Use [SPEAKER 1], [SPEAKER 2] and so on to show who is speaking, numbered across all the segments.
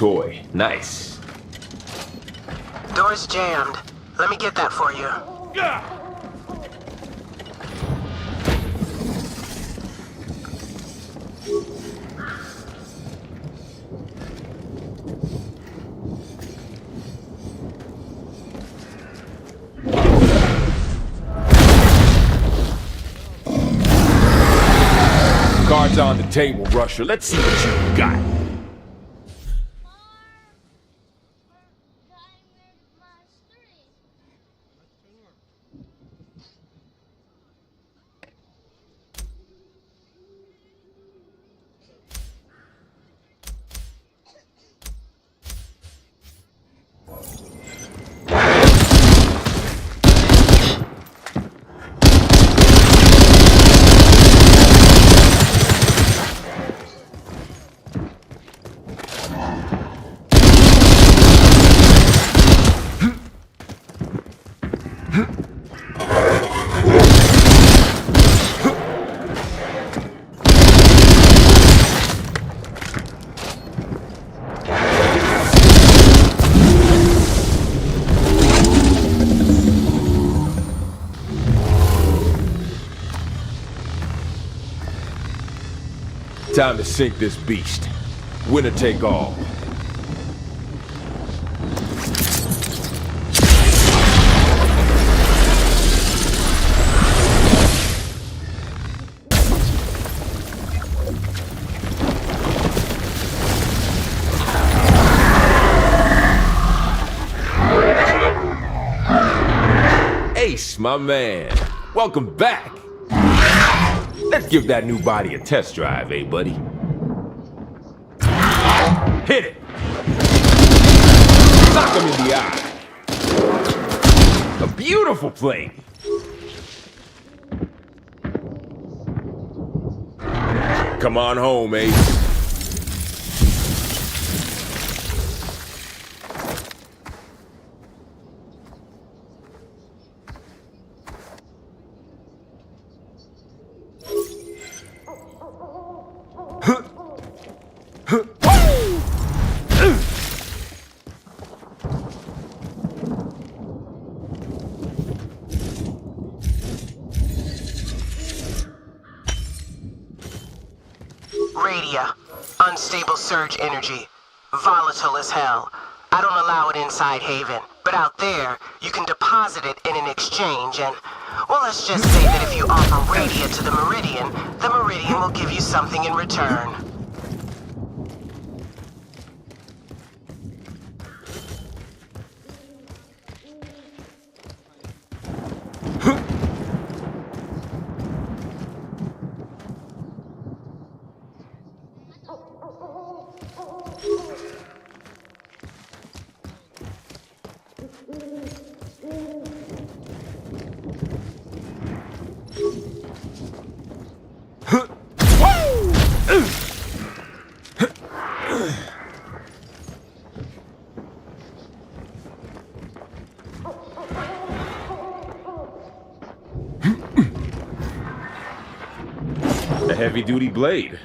[SPEAKER 1] toy. Nice.
[SPEAKER 2] Door's jammed. Let me get that for you.
[SPEAKER 1] Cards on the table, Rusher. Let's see what you got. Time to sink this beast. Winner take all. Ace, my man. Welcome back. Let's give that new body a test drive, eh, buddy? Hit it! Knock him in the eye. A beautiful play. Come on home, Ace.
[SPEAKER 2] Radia. Unstable surge energy. Volatile as hell. I don't allow it inside Haven, but out there, you can deposit it in an exchange and, well, let's just say that if you offer Radia to the Meridian will give you something in return.
[SPEAKER 1] A heavy-duty blade.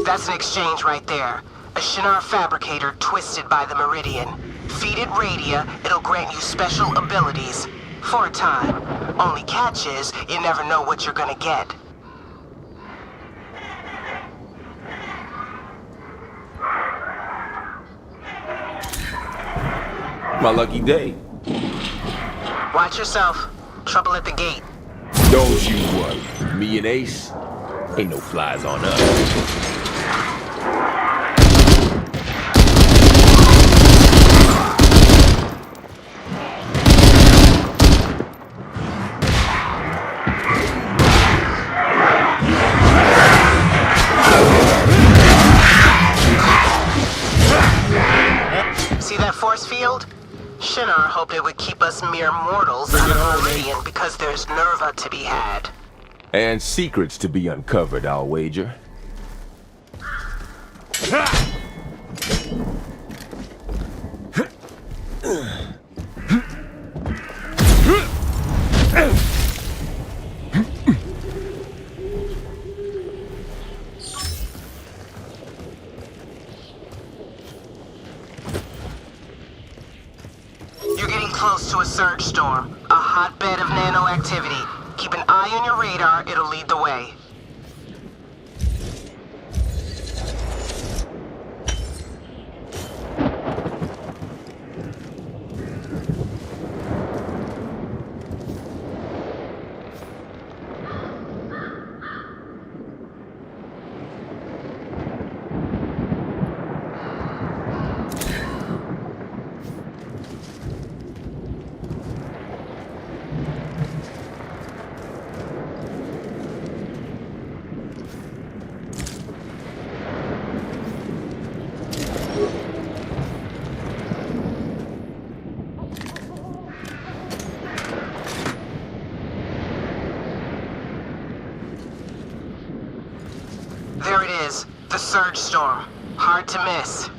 [SPEAKER 2] That's an exchange right there. A Shinar fabricator twisted by the Meridian. Feed it Radia, it'll grant you special abilities. For a time. Only catch is, you never know what you're gonna get.
[SPEAKER 1] My lucky day.
[SPEAKER 2] Watch yourself. Trouble at the gate.
[SPEAKER 1] Don't you worry. Me and Ace, ain't no flies on us.
[SPEAKER 2] force field? Shinar hoped it would keep us mere mortals out of Meridian because there's Nerva to be had.
[SPEAKER 1] And secrets to be uncovered, I'll wager.
[SPEAKER 2] You're getting close to a surge storm, a hotbed of nano activity. Keep an eye on your radar, it'll lead the way. There it is, the surge storm. Hard to miss.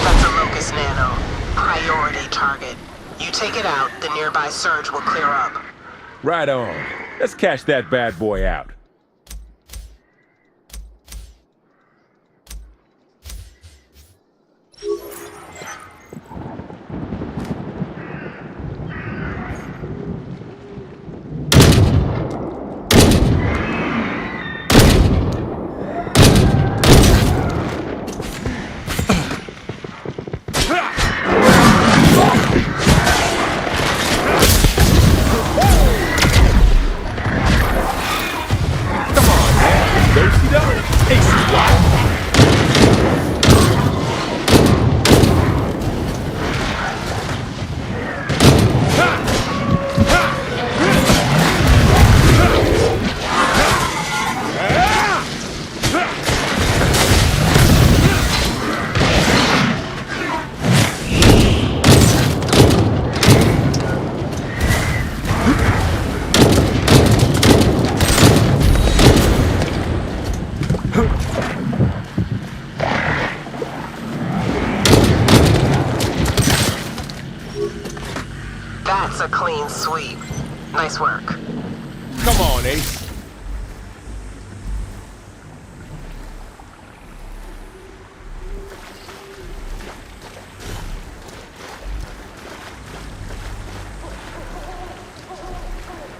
[SPEAKER 2] That's a Locust Nano. Priority target. You take it out, the nearby surge will clear up.
[SPEAKER 1] Right on. Let's cash that bad boy out.
[SPEAKER 2] That's a clean sweep. Nice work.
[SPEAKER 1] Come on, Ace.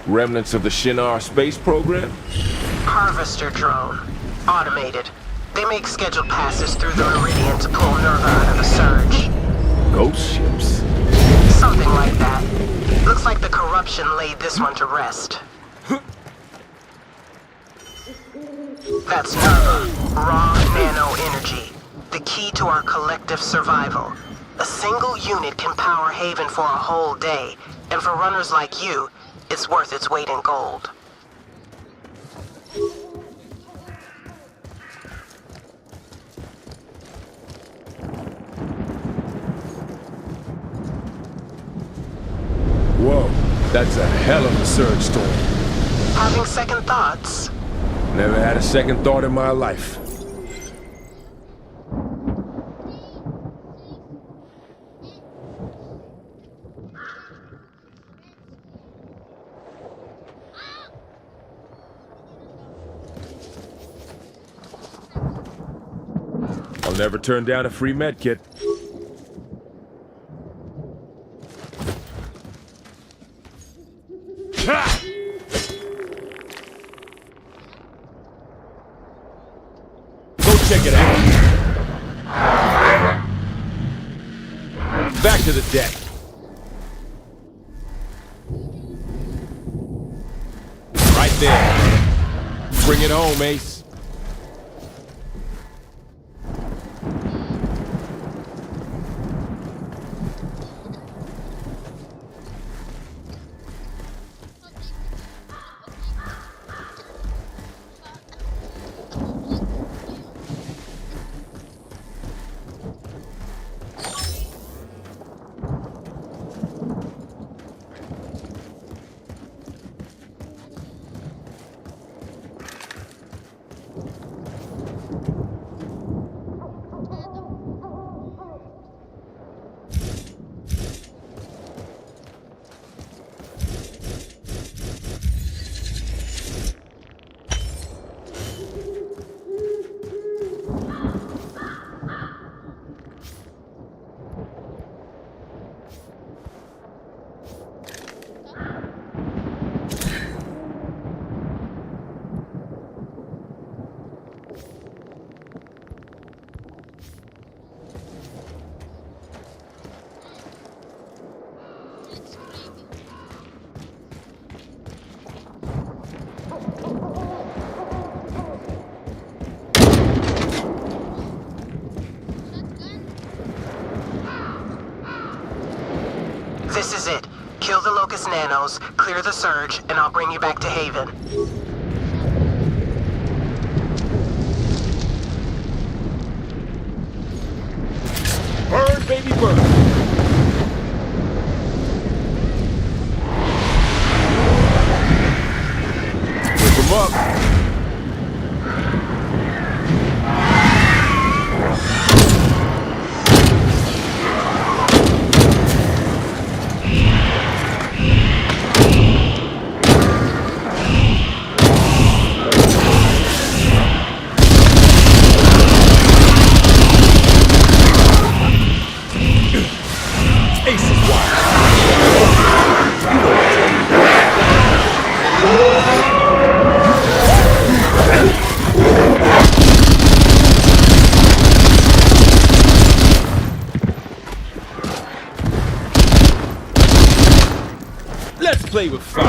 [SPEAKER 1] Remnants of the Shinar space program?
[SPEAKER 2] Harvester drone. Automated. They make scheduled passes through the Meridian to pull Nerva out of the surge.
[SPEAKER 1] Ghost ships?
[SPEAKER 2] Something like that. Looks like the corruption laid this one to rest. That's Nerva. Raw nano energy. The key to our collective survival. A single unit can power Haven for a whole day, and for runners like you, it's worth its weight in gold.
[SPEAKER 1] Whoa, that's a hell of a surge storm.
[SPEAKER 2] Having second thoughts?
[SPEAKER 1] Never had a second thought in my life. I'll never turn down a free med kit. Ha! Go check it out. Back to the deck. Right there. Bring it home, Ace.
[SPEAKER 2] This is it. Kill the Locust Nanos, clear the surge, and I'll bring you back to Haven.
[SPEAKER 1] Burn, baby, burn. Whip 'em up. Let's play with fire.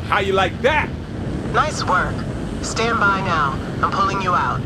[SPEAKER 1] How you like that?
[SPEAKER 2] Nice work. Stand by now. I'm pulling you out.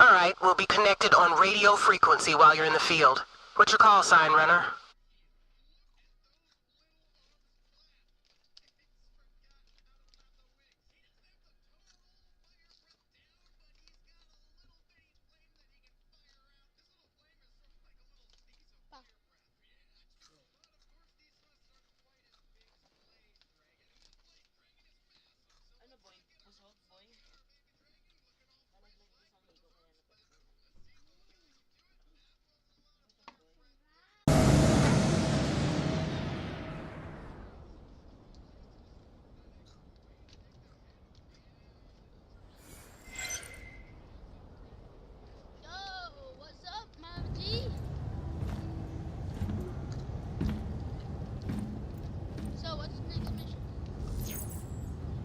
[SPEAKER 2] Alright, we'll be connected on radio frequency while you're in the field. What's your call sign, runner?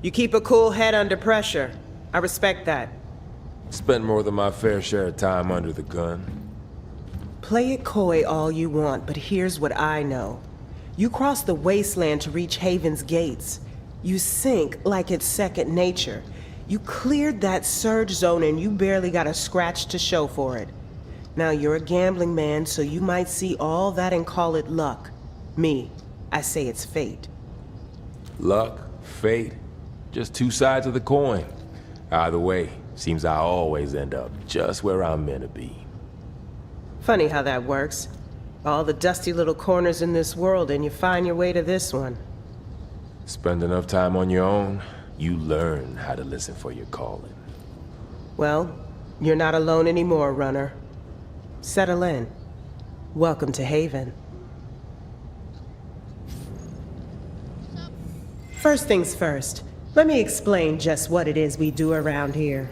[SPEAKER 3] You keep a cool head under pressure. I respect that.
[SPEAKER 1] Spent more than my fair share of time under the gun.
[SPEAKER 3] Play it coy all you want, but here's what I know. You cross the wasteland to reach Haven's gates. You sink like it's second nature. You cleared that surge zone and you barely got a scratch to show for it. Now you're a gambling man, so you might see all that and call it luck. Me, I say it's fate.
[SPEAKER 1] Luck, fate, just two sides of the coin. Either way, seems I always end up just where I'm meant to be.
[SPEAKER 3] Funny how that works. All the dusty little corners in this world and you find your way to this one.
[SPEAKER 1] Spend enough time on your own, you learn how to listen for your calling.
[SPEAKER 3] Well, you're not alone anymore, runner. Settle in. Welcome to Haven. First things first, let me explain just what it is we do around here.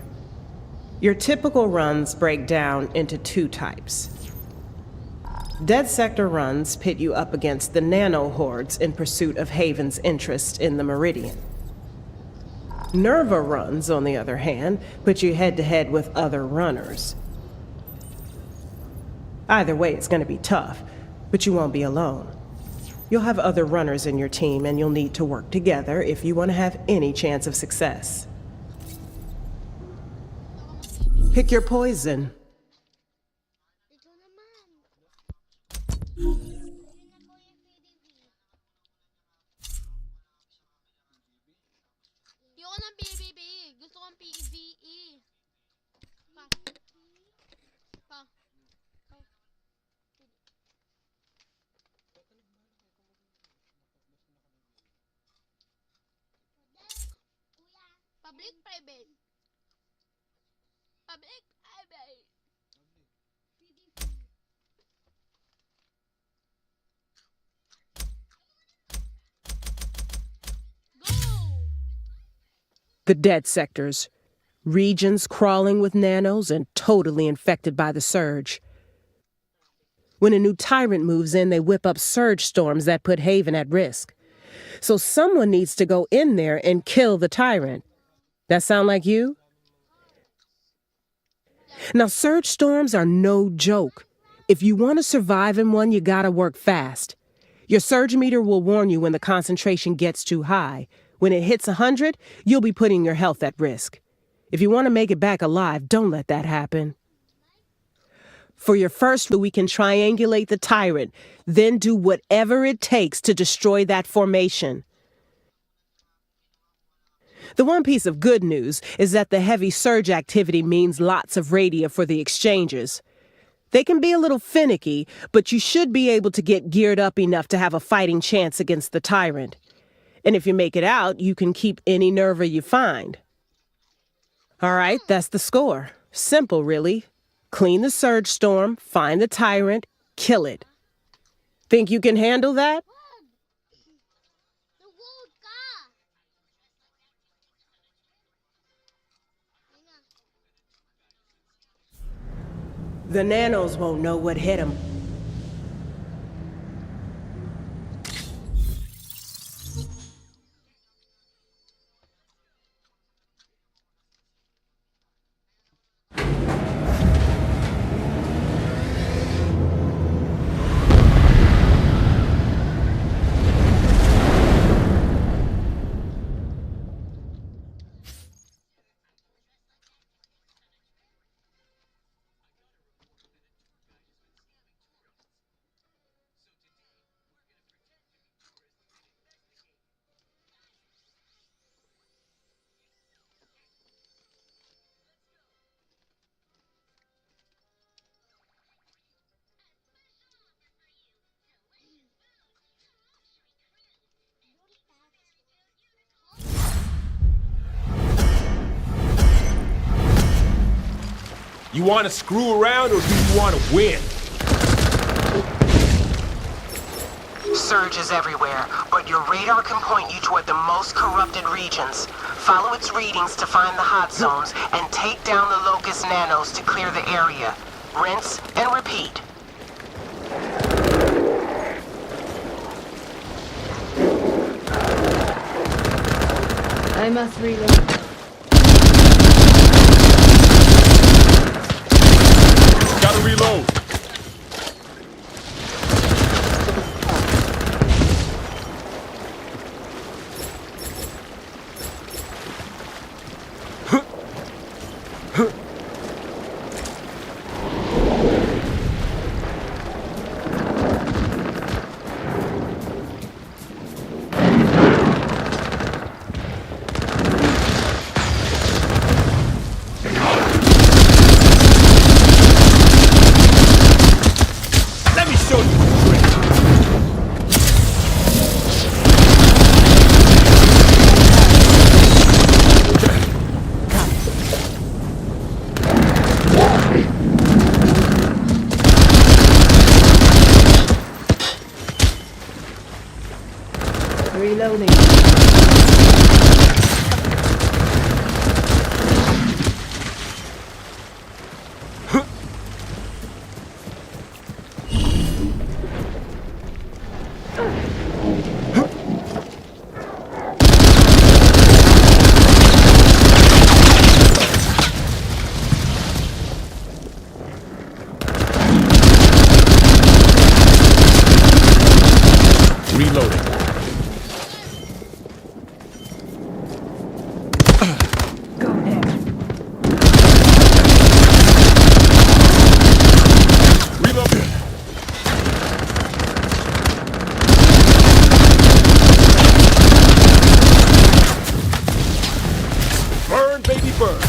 [SPEAKER 3] Your typical runs break down into two types. Dead Sector runs pit you up against the nano hordes in pursuit of Haven's interest in the Meridian. Nerva runs, on the other hand, put you head-to-head with other runners. Either way, it's going to be tough, but you won't be alone. You'll have other runners in your team, and you'll need to work together if you want to have any chance of success. Pick your poison.
[SPEAKER 4] Ayoko ng PVP. Gusto kong PVE. Pa. Public, private. Public, private. Go!
[SPEAKER 3] The dead sectors. Regions crawling with nanos and totally infected by the surge. When a new tyrant moves in, they whip up surge storms that put Haven at risk. So someone needs to go in there and kill the tyrant. That sound like you? Now, surge storms are no joke. If you want to survive in one, you gotta work fast. Your surge meter will warn you when the concentration gets too high. When it hits 100, you'll be putting your health at risk. If you want to make it back alive, don't let that happen. For your first, we can triangulate the tyrant, then do whatever it takes to destroy that formation. The one piece of good news is that the heavy surge activity means lots of radia for the exchanges. They can be a little finicky, but you should be able to get geared up enough to have a fighting chance against the tyrant. And if you make it out, you can keep any nerva you find. All right, that's the score. Simple, really. Clean the surge storm, find the tyrant, kill it. Think you can handle that?
[SPEAKER 4] Tugod ka!
[SPEAKER 3] The nanos won't know what hit them.
[SPEAKER 1] You want to screw around or do you want to win?
[SPEAKER 2] Surge is everywhere, but your radar can point you toward the most corrupted regions. Follow its readings to find the hot zones and take down the Locust Nanos to clear the area. Rinse and repeat.
[SPEAKER 5] I must reload.
[SPEAKER 1] Gotta reload. Let me show you a trick.
[SPEAKER 5] Reloading.
[SPEAKER 1] Reloading.
[SPEAKER 5] Go there.
[SPEAKER 1] Reloading. Burn, baby, burn.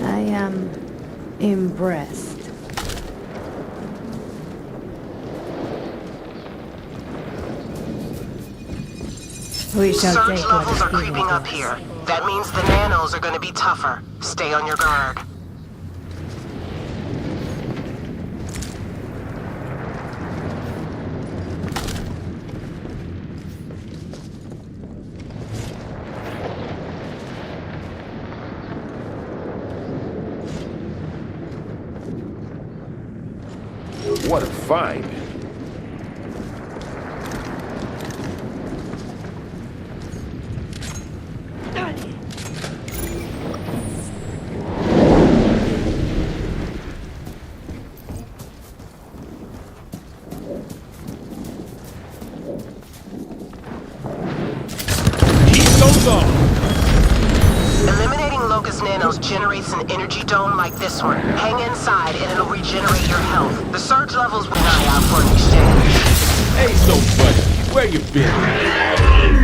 [SPEAKER 5] I am impressed. We shall
[SPEAKER 2] Surge
[SPEAKER 5] take what
[SPEAKER 2] levels
[SPEAKER 5] is
[SPEAKER 2] are
[SPEAKER 5] given
[SPEAKER 2] creeping
[SPEAKER 5] to
[SPEAKER 2] up
[SPEAKER 5] us.
[SPEAKER 2] here. That means the Nanos are going to be tougher. Stay on your guard.
[SPEAKER 1] What a find. Keep those on.
[SPEAKER 2] Eliminating Locust Nanos generates an energy dome like this one. Hang inside and it'll regenerate your health. The surge levels will die out for an exchange.
[SPEAKER 1] Hey, so buddy, where you been?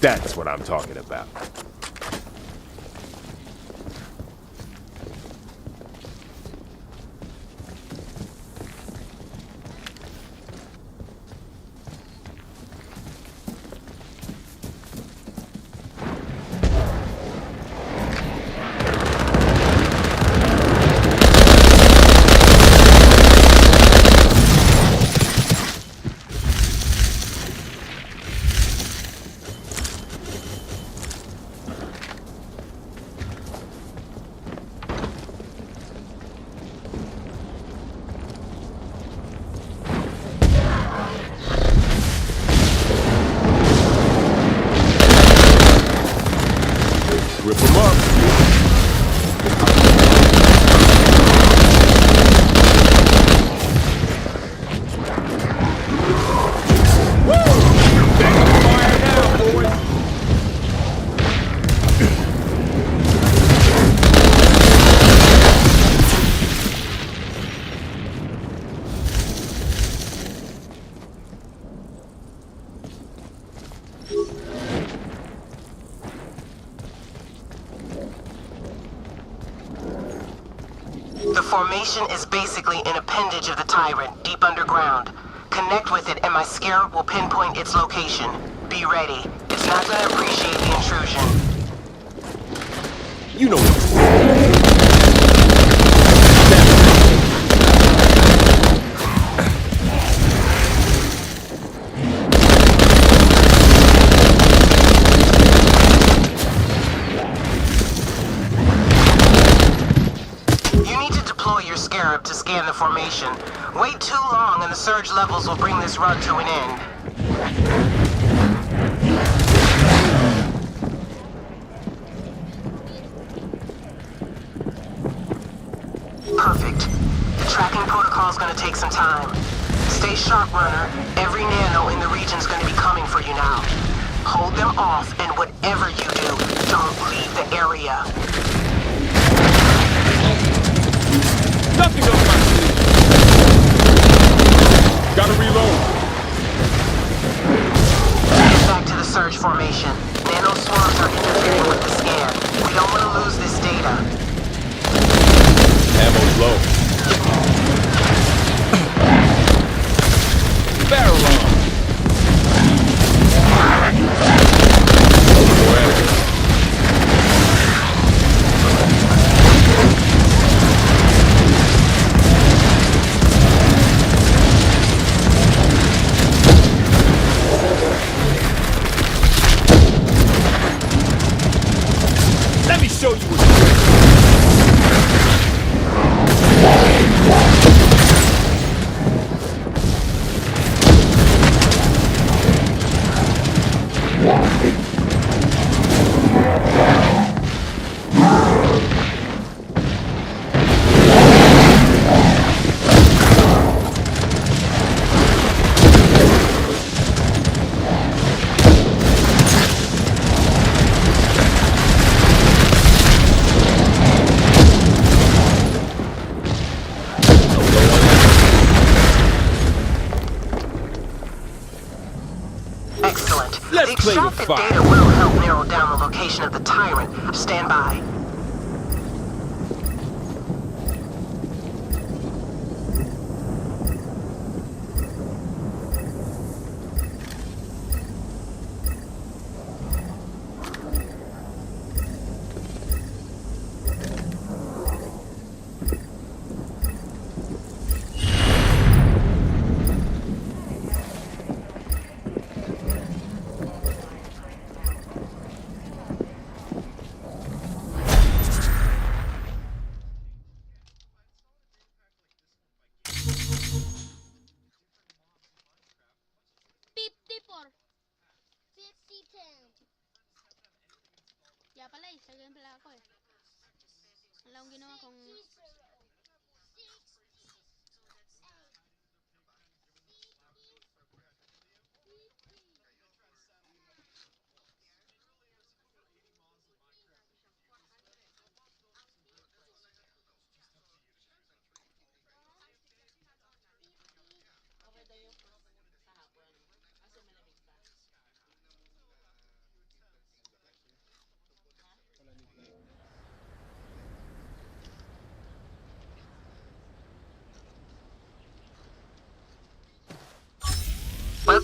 [SPEAKER 1] That's what I'm talking about. Rip them up.
[SPEAKER 2] The formation is basically an appendage of the Tyrant, deep underground. Connect with it and my scarab will pinpoint its location. Be ready. It's not gonna appreciate the intrusion.
[SPEAKER 1] You know what to do.
[SPEAKER 2] You need to deploy your scarab to scan the formation. Wait too long and the surge levels will bring this run to an end. Perfect. The tracking protocol's gonna take some time. Stay sharp, runner. Every nano in the region's gonna be coming for you now. Hold them off, and whatever you do, don't leave the area.
[SPEAKER 1] Nothing else my sleeve. Gotta reload.
[SPEAKER 2] Get back to the surge formation. Nano swarms are interfering with the scan. We don't want to lose this data.
[SPEAKER 1] Ammo's low. Barrel on. Let me show you what you do.
[SPEAKER 2] Excellent.
[SPEAKER 1] Let's
[SPEAKER 2] The
[SPEAKER 1] play with
[SPEAKER 2] extracted
[SPEAKER 1] fire.
[SPEAKER 2] data will help narrow down the location of the Tyrant. Stand by.
[SPEAKER 4] Ya pala sa gameplay ako eh. Wala akong ginawa kung...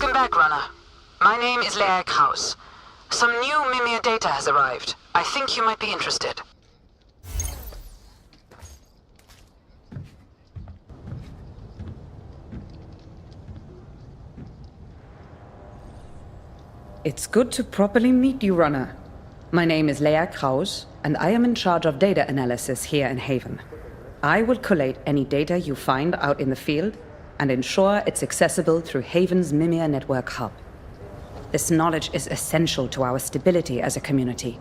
[SPEAKER 2] Welcome back, Runner. My name is Rahil Guard. Some new Mimir data has arrived. I think you might be interested.
[SPEAKER 6] It's good to properly meet you, Runner. My name is Rahil Guard, and I am in charge of data analysis here in Haven. I will collate any data you find out in the field and ensure it's accessible through Haven's Mimir Network Hub. This knowledge is essential to our stability as a community.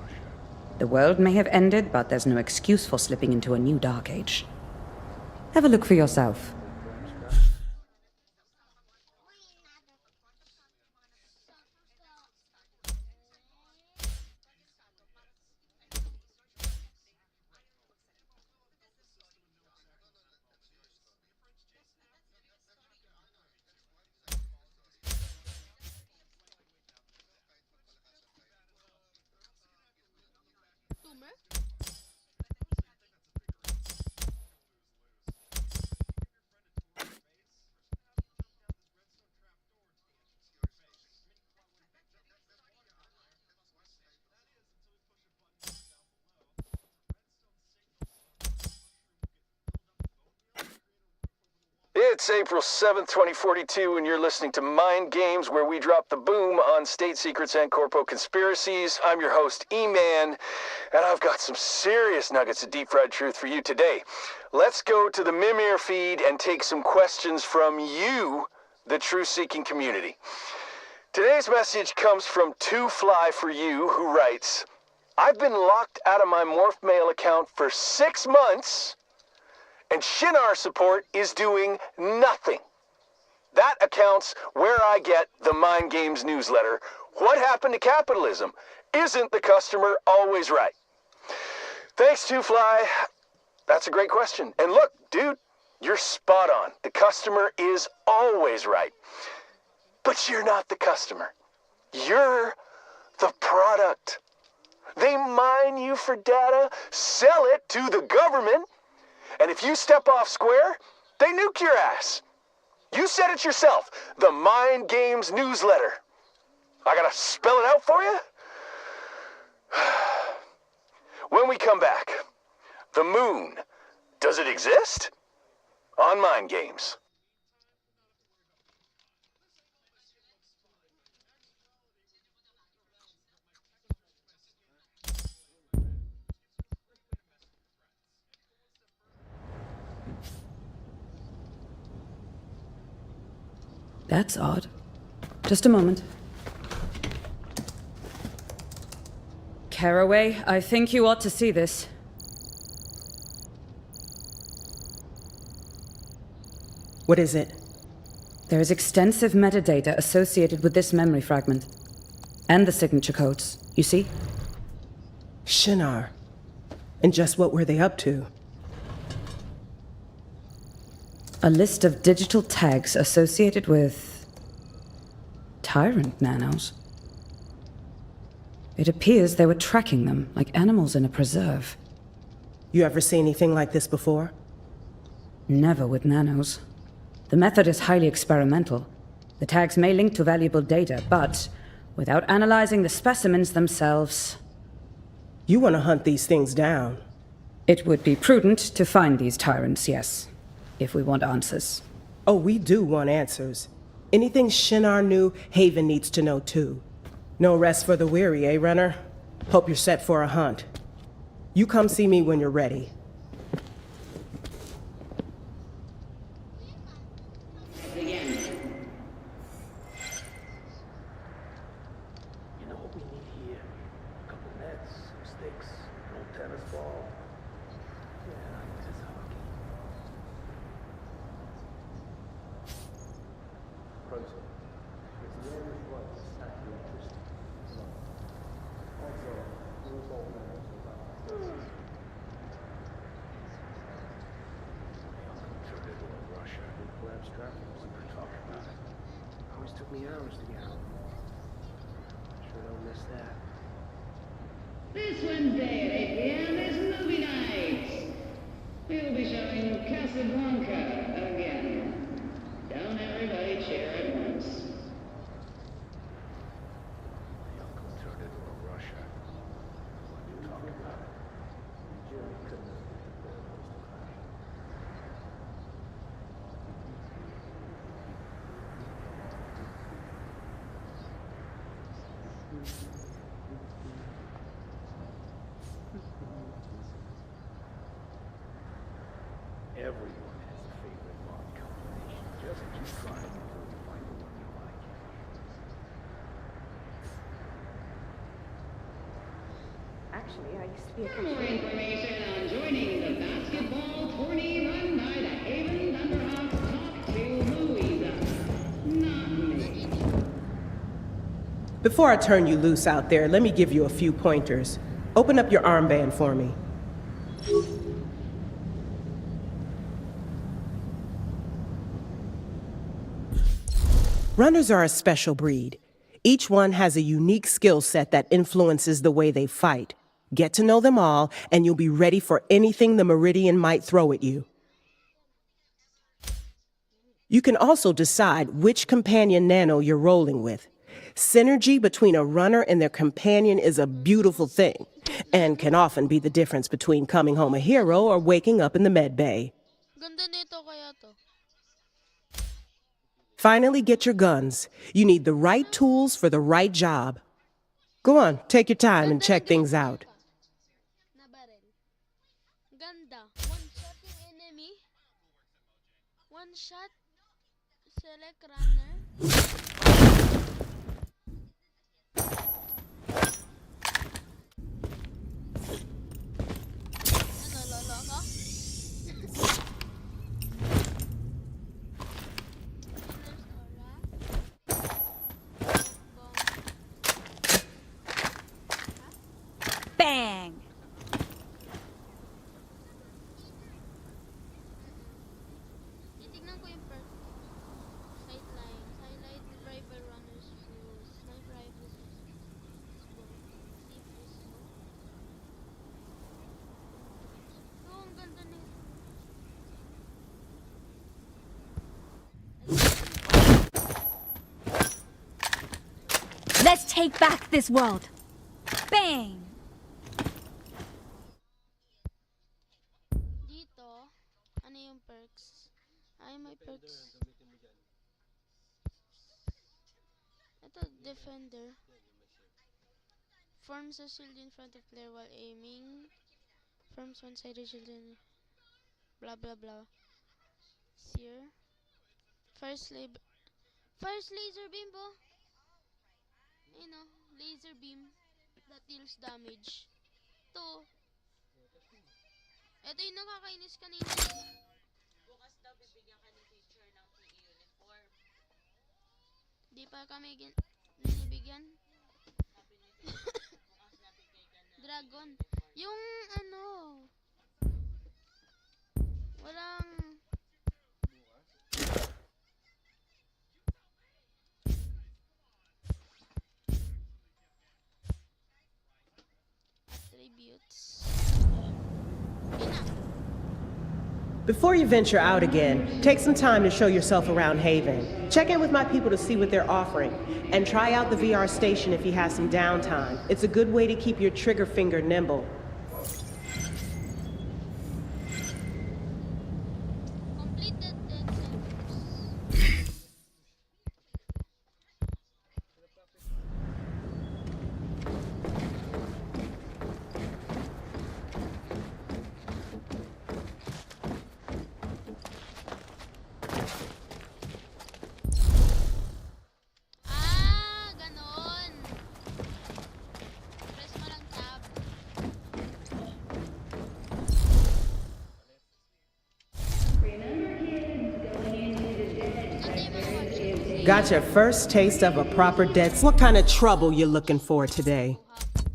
[SPEAKER 6] The world may have ended, but there's no excuse for slipping into a new dark age. Have a look for yourself.
[SPEAKER 4] Tumor?
[SPEAKER 7] It's April 7th, 2042, and you're listening to Mind Games, where we drop the boom on state secrets and corpo conspiracies. I'm your host, E-Man, and I've got some serious nuggets of deep-fried truth for you today. Let's go to the Mimir feed and take some questions from you, the truth-seeking community. Today's message comes from Fly for You, who writes, I've been locked out of my Morph Mail account for 6 months, and Shinar support is doing nothing. That accounts where I get the Mind Games newsletter. What happened to capitalism? Isn't the customer always right? Thanks, Fly. That's a great question. And look, dude, you're spot on. The customer is always right. But you're not the customer. You're the product. They mine you for data, sell it to the government, and if you step off square, they nuke your ass. You said it yourself, the Mind Games newsletter. I gotta spell it out for you? When we come back, the moon, does it exist? On Mind Games.
[SPEAKER 6] That's odd. Just a moment. Caraway, I think you ought to see this.
[SPEAKER 3] What is it?
[SPEAKER 6] There is extensive metadata associated with this memory fragment. And the signature codes, you see?
[SPEAKER 3] Shinar. And just what were they up to?
[SPEAKER 6] A list of digital tags associated with tyrant nanos. It appears they were tracking them like animals in a preserve.
[SPEAKER 3] You ever see anything like this before?
[SPEAKER 6] Never with nanos. The method is highly experimental. The tags may link to valuable data, but without analyzing the specimens themselves...
[SPEAKER 3] You want to hunt these things down.
[SPEAKER 6] It would be prudent to find these tyrants, yes. If we want answers.
[SPEAKER 3] Oh, we do want answers. Anything Shinar knew, Haven needs to know too. No rest for the weary, eh, Runner? Hope you're set for a hunt. You come see me when you're ready.
[SPEAKER 7] You know what we need here? A couple nets, some sticks, an old tennis ball. Yeah, this is hockey. Protein. It's the only one that's not electricity. Also, rules all matters about to Italy and Russia. We collapsed traffic as we were talking about it. Always took me hours to get home. Sure don't miss that.
[SPEAKER 8] This Wednesday at 8 p.m. is movie night. We'll be showing Casablanca again. Don't everybody cheer at once.
[SPEAKER 9] Everyone has a favorite mod combination. Just keep trying until you find the one you like.
[SPEAKER 6] Actually, I used to be a
[SPEAKER 8] For more information on joining the basketball tourney run by the Haven Thunderhawks, talk to Louisa, not me.
[SPEAKER 3] Before I turn you loose out there, let me give you a few pointers. Open up your armband for me. Runners are a special breed. Each one has a unique skill set that influences the way they fight. Get to know them all, and you'll be ready for anything the Meridian might throw at you. You can also decide which companion nano you're rolling with. Synergy between a runner and their companion is a beautiful thing, and can often be the difference between coming home a hero or waking up in the med bay.
[SPEAKER 4] Ganda nito kaya to.
[SPEAKER 3] Finally, get your guns. You need the right tools for the right job. Go on, take your time and check things out.
[SPEAKER 4] Na barel. Ganda. One shot yung enemy. One shot. Select runner. Ano, lolo ko?
[SPEAKER 5] Bang!
[SPEAKER 4] Titignan ko yung perk. Sightlines. Highlight rifle runners rules. Sniper rifles. Oh, ang ganda nito.
[SPEAKER 5] Let's take back this world! Bang!
[SPEAKER 4] Dito, ano yung perks? Ay, may perks. Ito, defender. Forms a shield in front of player while aiming. Forms one-sided shield in... Blah, blah, blah. Sear. First laser beam po. You know, laser beam that deals damage. Ito. Ito yung nakakainis kanina.
[SPEAKER 10] Bukas daw bibigyan ka ng teacher ng PE uniform.
[SPEAKER 4] Di pa kami binibigyan.
[SPEAKER 10] Bukas nabigay ka na.
[SPEAKER 4] Dragon. Yung ano. Walang... Attributes.
[SPEAKER 3] Before you venture out again, take some time to show yourself around Haven. Check in with my people to see what they're offering, and try out the VR station if you have some downtime. It's a good way to keep your trigger finger nimble.
[SPEAKER 4] Completed 10 centers. Ganon. Press mo lang tab.
[SPEAKER 3] Got your first taste of a proper dead... What kind of trouble you looking for today?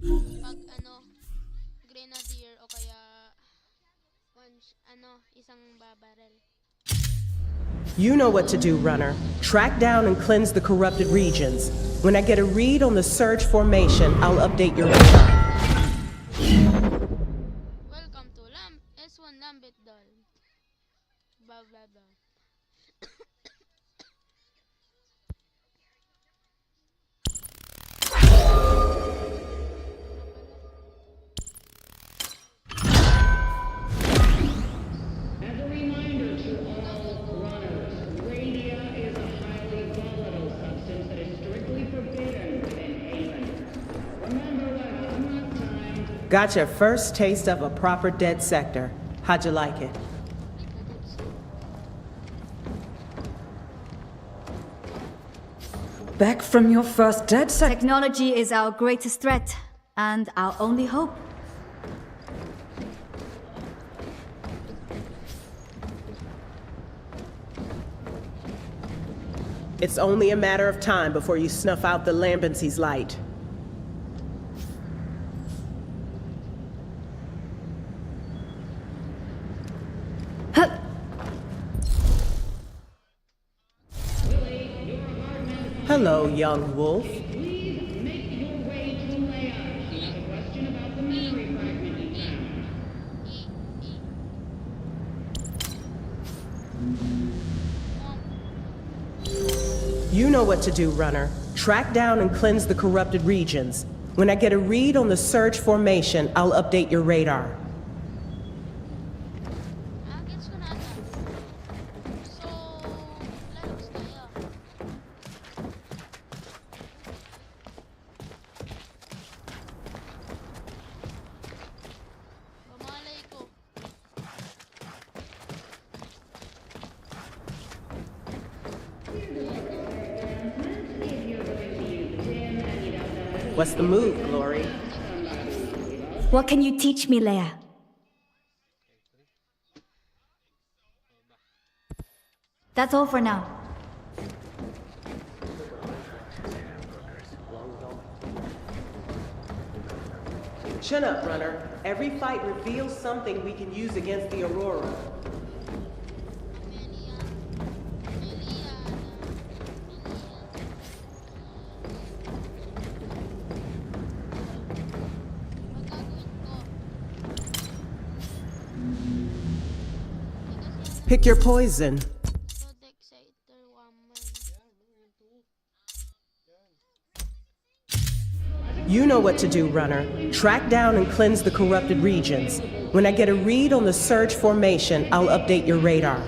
[SPEAKER 4] Pag grenadier o kaya isang babarel.
[SPEAKER 3] You know what to do, runner. Track down and cleanse the corrupted regions. When I get a read on the surge formation, I'll update your radar.
[SPEAKER 4] Welcome to S1 Lambit Doll. Blah blah blah.
[SPEAKER 8] As a reminder to all runners, radia is a highly volatile substance that is strictly forbidden within Haven. Remember what last time.
[SPEAKER 3] Got your first taste of a proper dead sector. How'd you like it?
[SPEAKER 6] Back from your first dead set.
[SPEAKER 5] Technology is our greatest threat, and our only hope.
[SPEAKER 3] It's only a matter of time before you snuff out the Lambency's light. Hello, young wolf.
[SPEAKER 8] Please make your way to Leia. She has a question about the memory fragment you found.
[SPEAKER 3] You know what to do, Runner. Track down and cleanse the corrupted regions. When I get a read on the surge formation, I'll update your radar.
[SPEAKER 4] Gets ko na ata. So, lalabas tayo. Bamalay ko.
[SPEAKER 3] What's the move, Glory?
[SPEAKER 5] What can you teach me, Leia? That's all for now.
[SPEAKER 3] Chin up, Runner. Every fight reveals something we can use against the Aurora. Pick your poison. You know what to do, Runner. Track down and cleanse the corrupted regions. When I get a read on the surge formation, I'll update your radar.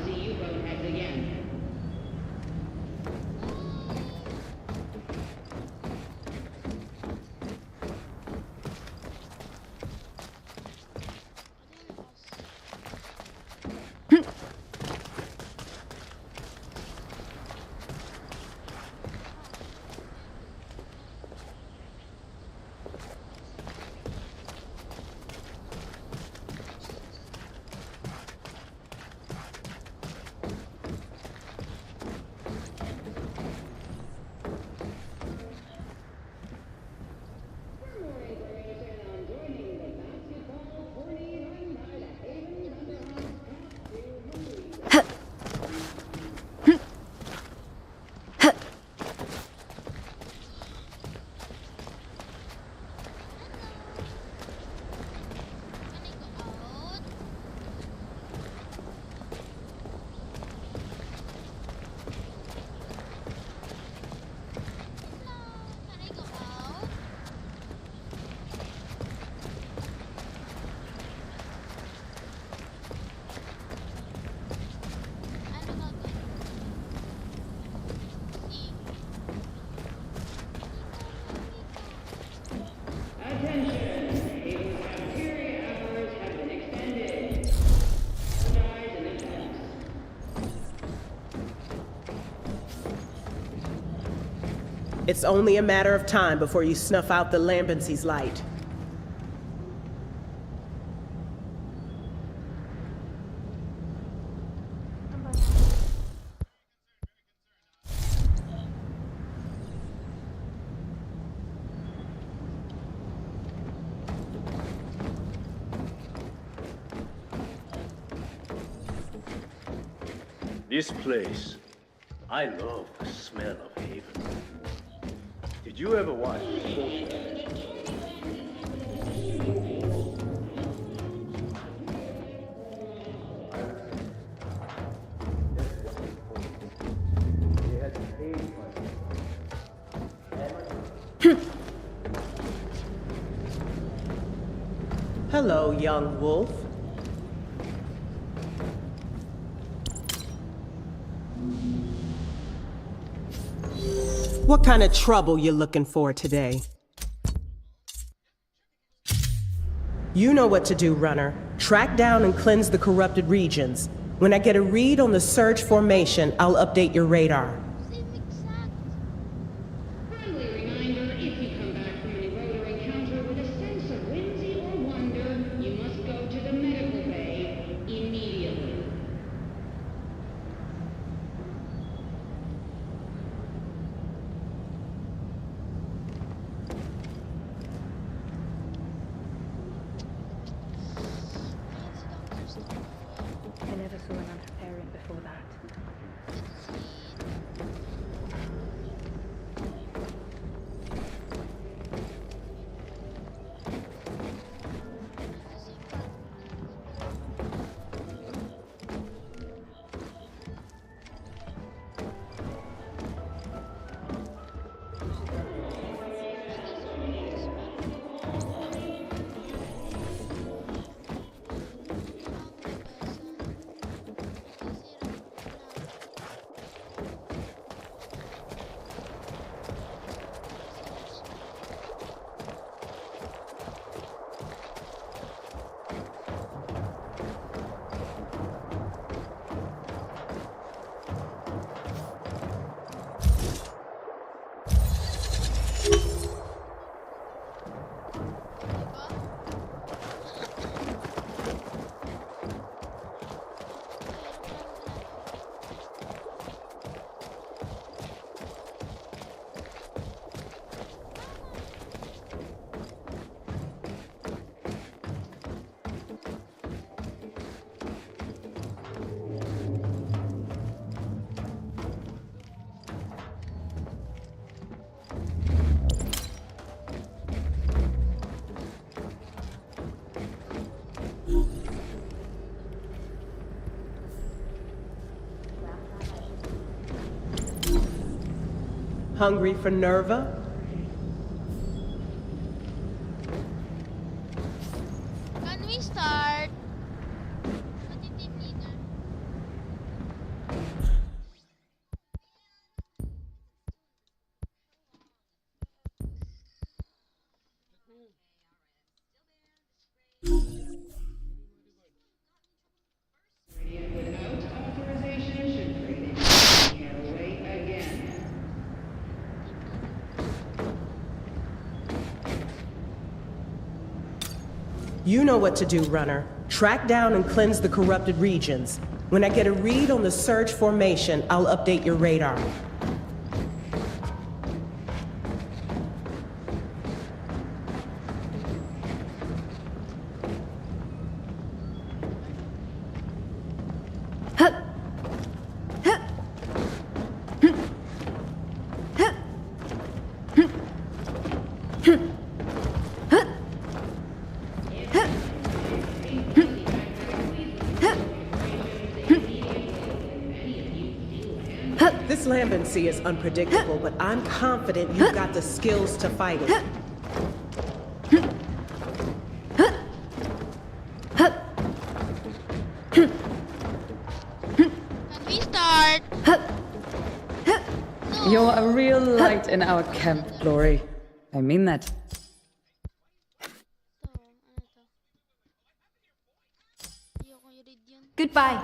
[SPEAKER 3] It's only a matter of time before you snuff out the Lambency's light.
[SPEAKER 9] This place, I love the smell of Haven. Did you ever watch
[SPEAKER 3] Hello, young wolf. What kind of trouble you looking for today? You know what to do, Runner. Track down and cleanse the corrupted regions. When I get a read on the surge formation, I'll update your radar.
[SPEAKER 6] for that.
[SPEAKER 3] Hungry for Nerva?
[SPEAKER 4] Can we start? Pati team leader.
[SPEAKER 8] Without authorization should freely making their way again.
[SPEAKER 3] You know what to do, Runner. Track down and cleanse the corrupted regions. When I get a read on the surge formation, I'll update your radar. This lambency is unpredictable, but I'm confident you've got the skills to fight it.
[SPEAKER 4] Can we start?
[SPEAKER 6] You're a real light in our camp, Glory. I mean that.
[SPEAKER 4] To, ano to? Ayoko i-read yun.
[SPEAKER 5] Goodbye.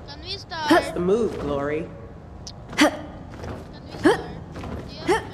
[SPEAKER 4] Can we start?
[SPEAKER 3] That's the move, Glory.
[SPEAKER 4] Can we start? Do you have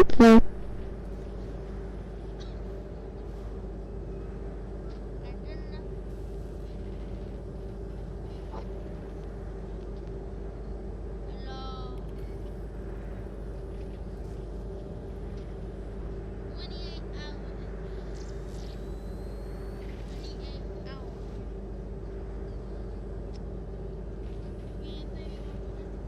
[SPEAKER 4] microphone? Hello. 28 hours. 28 hours.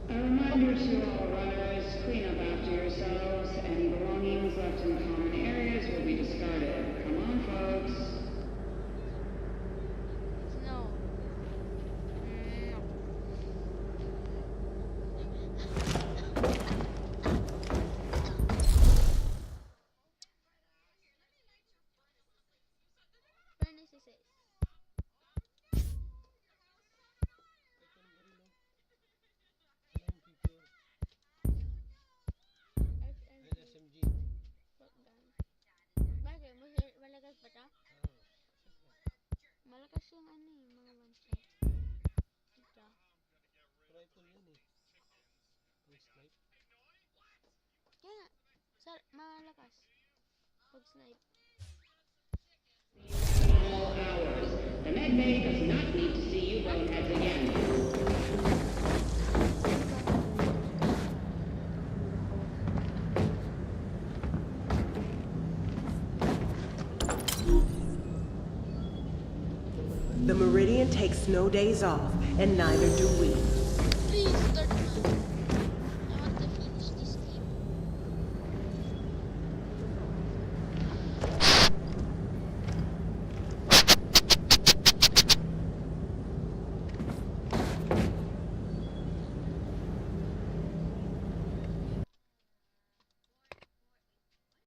[SPEAKER 8] A reminder to all runners, clean up after yourselves. Any belongings left in common areas will be discarded. Come on, folks.
[SPEAKER 4] No. Furnace is it. Shotgun. Bakit? Malakas ba ito? Malakas yung ano eh, mga one shot. Kaya nga, malakas. Pag-snipe.
[SPEAKER 8] All hours. The med bay does not need to see you boneheads again.
[SPEAKER 3] The Meridian takes no days off, and neither do we.